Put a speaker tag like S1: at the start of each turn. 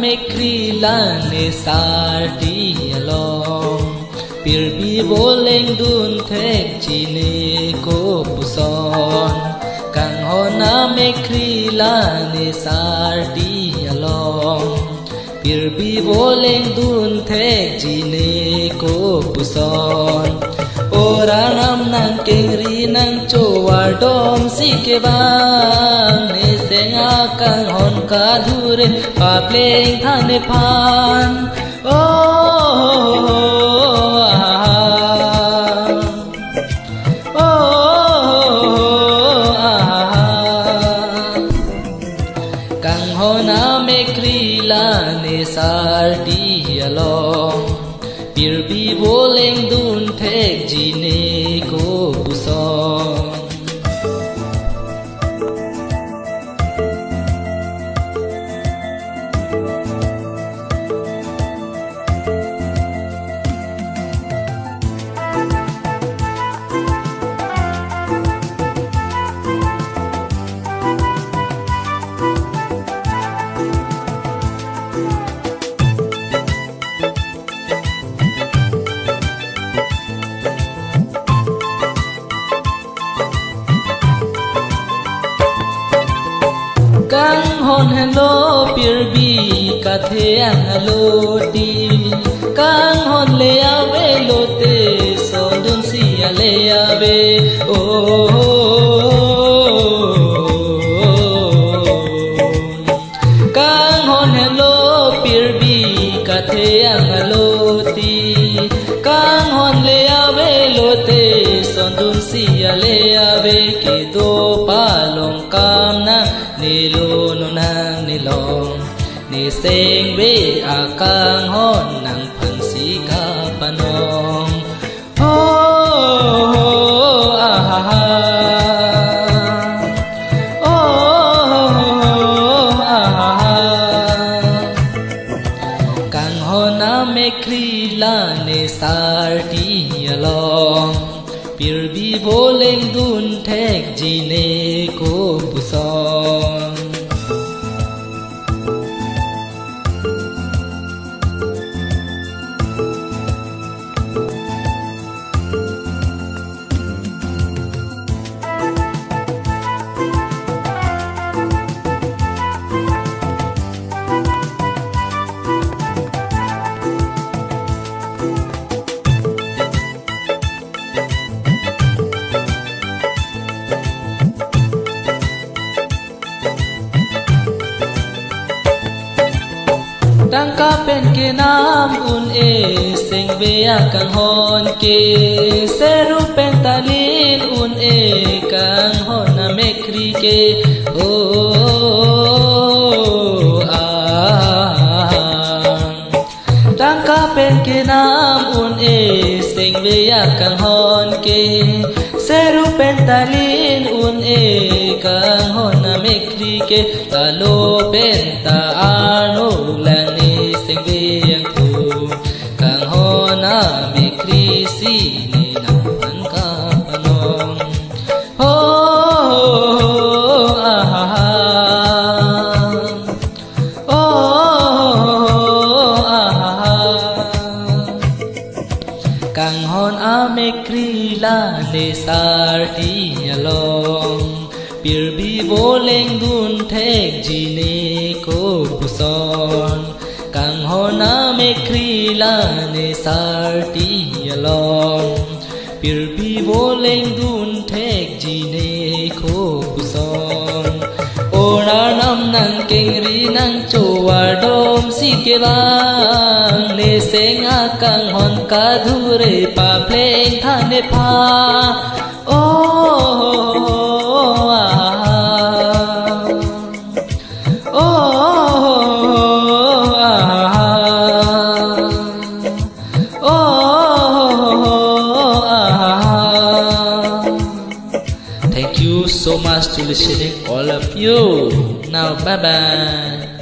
S1: me krila ne sarti along pirbi boleng dun thek chine ko puson kang hona me krila ne sarti along pirbi boleng dun thek chine ko puson ora nam nang kengri nang chowar dom sike bang ne senga kang hon ka dhure pa pleng thane phan kang hona me krila ne sarti along pirbi boleng dun thek jine ko puson kang hon hello pirbi ka the ang hello ti kang hon le ave lo te so dun si ale ave kang hon hello pirbi ka the ang hello ti kang hon le ave lo te so dun si ale ave ke do palong kam na nilo no nang nilong ni seng be akang hon nang phan si ka panong kang hon na me krila ne sarti along pirbi boleng dun thek jine ko puson tang ka pen ke nam un e seng be kang hon ke seru pen talin un e kang hon na me kri ke tang ka pen ke nam un e seng be kang hon ke seru pen talin un e kang hon na me kri ke talo pen ta ano lang yang tu kang hona me krisi ni naman ka panong kang hon a me krila ne sarti along pirbi boleng dun thek jine ko puson kang hona me krila ne sarti along pirbi boleng dun thek jine ko puson ora nam nang kengri nang chowar dom sike bang ne senga kang hon ka dhure pa pleng thane pha Thank you so much to listening all of you. Now bye bye.